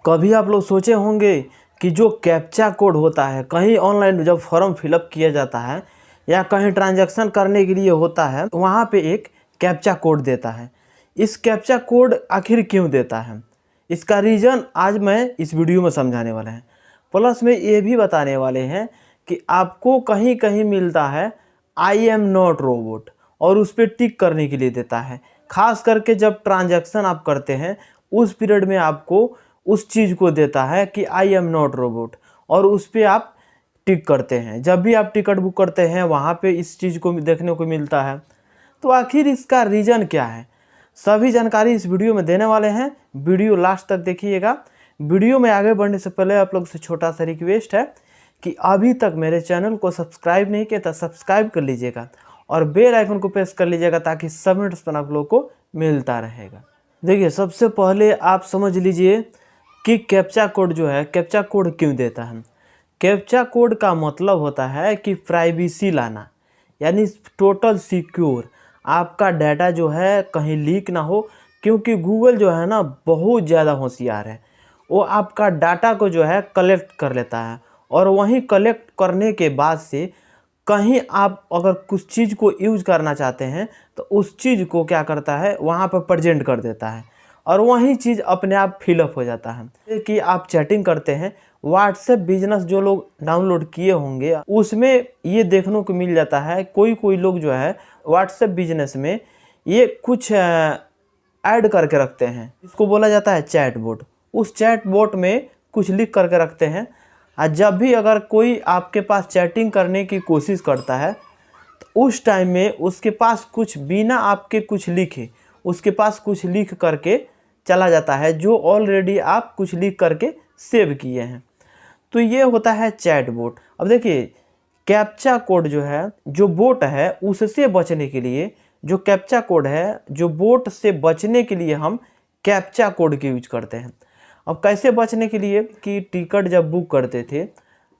कभी आप लोग सोचे होंगे कि जो कैप्चा कोड होता है, कहीं ऑनलाइन जब फॉर्म फिलअप किया जाता है या कहीं ट्रांजैक्शन करने के लिए होता है, वहाँ पे एक कैप्चा कोड देता है। इस कैप्चा कोड आखिर क्यों देता है, इसका रीज़न आज मैं इस वीडियो में समझाने वाला है। प्लस में ये भी बताने वाले हैं कि आपको कहीं कहीं मिलता है आई एम नॉट रोबोट, और उस पर टिक करने के लिए देता है। खास करके जब ट्रांजैक्शन आप करते हैं उस पीरियड में आपको उस चीज़ को देता है कि आई एम नॉट रोबोट, और उस पर आप टिक करते हैं। जब भी आप टिकट बुक करते हैं वहाँ पे इस चीज़ को देखने को मिलता है। तो आखिर इसका रीज़न क्या है, सभी जानकारी इस वीडियो में देने वाले हैं। वीडियो लास्ट तक देखिएगा। वीडियो में आगे बढ़ने से पहले आप लोग से छोटा सा रिक्वेस्ट है कि अभी तक मेरे चैनल को सब्सक्राइब नहीं किया तो सब्सक्राइब कर लीजिएगा और बेल आइकन को प्रेस कर लीजिएगा ताकि सब नोटिफिकेशन आप लोगों को मिलता रहेगा। देखिए, सबसे पहले आप समझ लीजिए कि कैप्चा कोड जो है, कैप्चा कोड क्यों देता है। कैप्चा कोड का मतलब होता है कि प्राइवेसी लाना, यानी टोटल सिक्योर, आपका डाटा जो है कहीं लीक ना हो। क्योंकि गूगल जो है ना बहुत ज़्यादा होशियार है, वो आपका डाटा को जो है कलेक्ट कर लेता है, और वहीं कलेक्ट करने के बाद से कहीं आप अगर कुछ चीज़ को यूज करना चाहते हैं तो उस चीज़ को क्या करता है, वहाँ पर प्रेजेंट कर देता है, और वही चीज़ अपने आप फिलअप हो जाता है। कि आप चैटिंग करते हैं, व्हाट्सएप बिजनेस जो लोग डाउनलोड किए होंगे उसमें ये देखने को मिल जाता है, कोई लोग जो है व्हाट्सएप बिजनेस में ये कुछ ऐड करके रखते हैं, इसको बोला जाता है चैट बोट। उस चैट बोट में कुछ लिख करके रखते हैं, और जब भी अगर कोई आपके पास चैटिंग करने की कोशिश करता है तो उस टाइम में उसके पास कुछ बिना आपके कुछ लिखे, उसके पास कुछ लिख करके चला जाता है, जो ऑलरेडी आप कुछ लिख करके सेव किए हैं। तो ये होता है चैट बोट। अब देखिए, कैप्चा कोड जो है, जो बोट है उससे बचने के लिए, जो कैप्चा कोड है, जो बोट से बचने के लिए हम कैप्चा कोड की यूज करते हैं। अब कैसे बचने के लिए कि टिकट जब बुक करते थे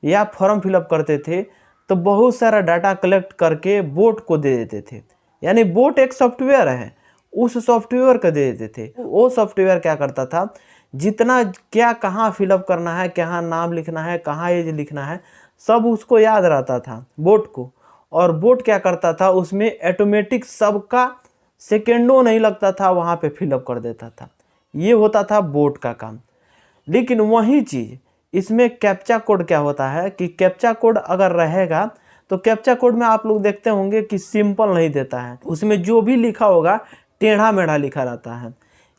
या फॉर्म फिलअप करते थे तो बहुत सारा डाटा कलेक्ट करके बोट को दे देते थे। यानी बोट एक सॉफ्टवेयर है, उस सॉफ्टवेयर को दे देते थे। वो सॉफ्टवेयर क्या करता था, जितना क्या कहाँ फिलअप करना है, कहाँ नाम लिखना है, कहाँ एज लिखना है, सब उसको याद रहता था बोट को। और बोट क्या करता था, उसमें ऑटोमेटिक सबका सेकेंडों नहीं लगता था, वहाँ पे फिलअप कर देता था। ये होता था बोट का काम। लेकिन वही चीज़ इसमें कैप्चा कोड क्या होता है कि कैप्चा कोड अगर रहेगा तो कैप्चा कोड में आप लोग देखते होंगे कि सिंपल नहीं देता है, उसमें जो भी लिखा होगा टेढ़ा मेढ़ा लिखा रहता है।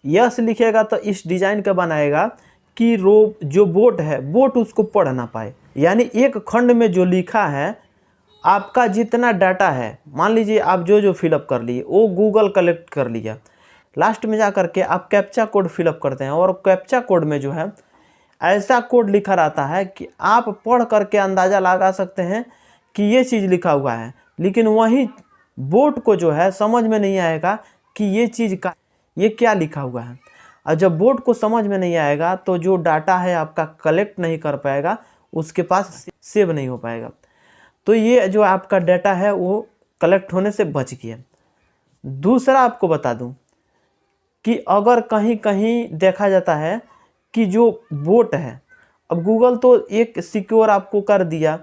यस लिखेगा तो इस डिज़ाइन का बनाएगा कि जो बोट है, बोट उसको पढ़ ना पाए। यानी एक खंड में जो लिखा है, आपका जितना डाटा है, मान लीजिए आप जो फिलअप कर लिए वो गूगल कलेक्ट कर लिया, लास्ट में जा करके आप कैप्चा कोड फिलअप करते हैं, और कैप्चा कोड में जो है ऐसा कोड लिखा रहता है कि आप पढ़ करके अंदाज़ा लगा सकते हैं कि ये चीज़ लिखा हुआ है। लेकिन वही बोट को जो है समझ में नहीं आएगा कि ये चीज़ का ये क्या लिखा हुआ है। और जब बोट को समझ में नहीं आएगा तो जो डाटा है आपका कलेक्ट नहीं कर पाएगा, उसके पास सेव नहीं हो पाएगा। तो ये जो आपका डाटा है वो कलेक्ट होने से बच गया। दूसरा आपको बता दूं कि अगर कहीं कहीं देखा जाता है कि जो बोट है, अब गूगल तो एक सिक्योर आपको कर दिया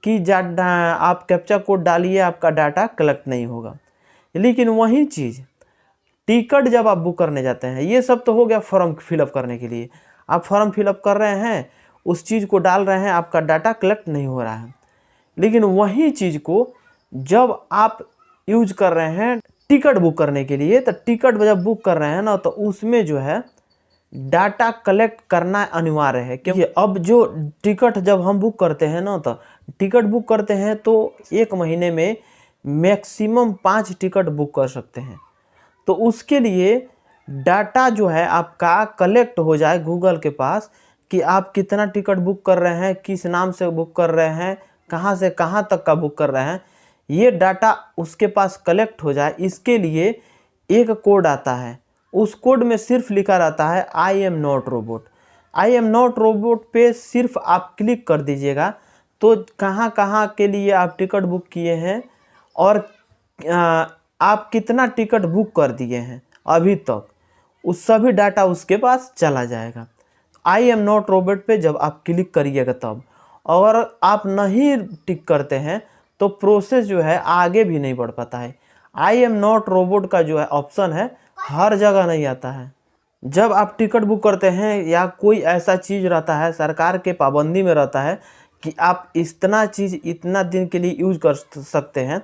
कि आप कैप्चा कोड डालिए, आपका डाटा कलेक्ट नहीं होगा। लेकिन वही चीज़ टिकट जब आप बुक करने जाते हैं, ये सब तो हो गया फॉर्म फिलअप करने के लिए। आप फॉर्म फिलअप कर रहे हैं, उस चीज़ को डाल रहे हैं, आपका डाटा कलेक्ट नहीं हो रहा है। लेकिन वही चीज़ को जब आप यूज कर रहे हैं टिकट बुक करने के लिए, तो टिकट जब बुक कर रहे हैं ना, तो उसमें जो है डाटा कलेक्ट करना अनिवार्य है। क्योंकि अब जो टिकट जब हम बुक करते हैं ना, तो टिकट बुक करते हैं तो एक महीने में मैक्सिमम 5 टिकट बुक कर सकते हैं। तो उसके लिए डाटा जो है आपका कलेक्ट हो जाए गूगल के पास कि आप कितना टिकट बुक कर रहे हैं, किस नाम से बुक कर रहे हैं, कहाँ से कहाँ तक का बुक कर रहे हैं, ये डाटा उसके पास कलेक्ट हो जाए। इसके लिए एक कोड आता है, उस कोड में सिर्फ लिखा रहता है I am not robot. I am not robot पे सिर्फ आप क्लिक कर दीजिएगा तो कहाँ कहाँ के लिए आप टिकट बुक किए हैं और आप कितना टिकट बुक कर दिए हैं अभी तक, उस सभी डाटा उसके पास चला जाएगा। आई एम नॉट रोबोट पे जब आप क्लिक करिएगा तब, और आप नहीं टिक करते हैं तो प्रोसेस जो है आगे भी नहीं बढ़ पाता है। आई एम नॉट रोबोट का जो है ऑप्शन है हर जगह नहीं आता है। जब आप टिकट बुक करते हैं या कोई ऐसा चीज़ रहता है सरकार के पाबंदी में रहता है कि आप इतना चीज़ इतना दिन के लिए यूज़ कर सकते हैं,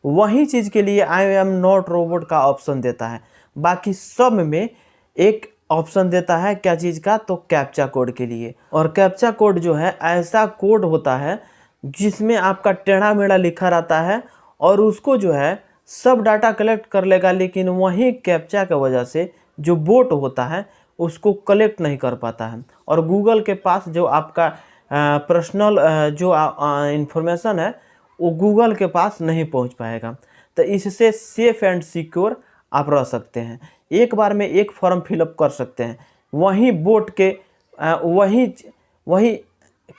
वही चीज़ के लिए आई एम नॉट रोबोट का ऑप्शन देता है। बाकी सब में एक ऑप्शन देता है क्या चीज़ का, तो कैप्चा कोड के लिए। और कैप्चा कोड जो है ऐसा कोड होता है जिसमें आपका टेढ़ा मेढ़ा लिखा रहता है और उसको जो है सब डाटा कलेक्ट कर लेगा, लेकिन वही कैप्चा की वजह से जो बोट होता है उसको कलेक्ट नहीं कर पाता है और गूगल के पास जो आपका पर्सनल जो इंफॉर्मेशन है वो गूगल के पास नहीं पहुंच पाएगा। तो इससे सेफ एंड सिक्योर आप रह सकते हैं। एक बार में एक फॉर्म फिलअप कर सकते हैं, वहीं बोट के वही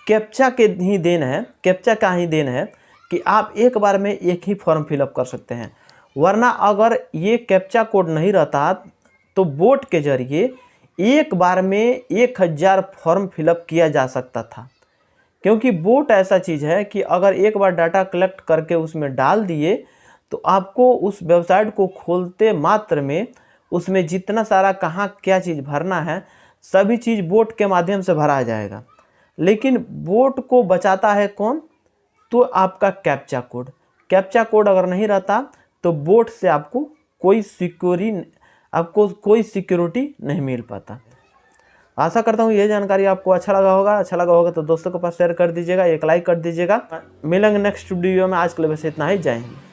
कैप्चा के ही देन है, कैप्चा का ही देन है कि आप एक बार में एक ही फॉर्म फिलअप कर सकते हैं। वरना अगर ये कैप्चा कोड नहीं रहता तो बोट के जरिए एक बार में 1000 फॉर्म फिलअप किया जा सकता था, क्योंकि बोट ऐसा चीज़ है कि अगर एक बार डाटा कलेक्ट करके उसमें डाल दिए तो आपको उस वेबसाइट को खोलते मात्र में उसमें जितना सारा कहाँ क्या चीज़ भरना है सभी चीज़ बोट के माध्यम से भरा जाएगा। लेकिन बोट को बचाता है कौन, तो आपका कैप्चा कोड। कैप्चा कोड अगर नहीं रहता तो बोट से आपको कोई सिक्योरिटी नहीं मिल पाता। आशा करता हूँ ये जानकारी आपको अच्छा लगा होगा तो दोस्तों के पास शेयर कर दीजिएगा, एक लाइक कर दीजिएगा। मिलेंगे नेक्स्ट वीडियो में, आज के लिए बस इतना ही। जय हिंद।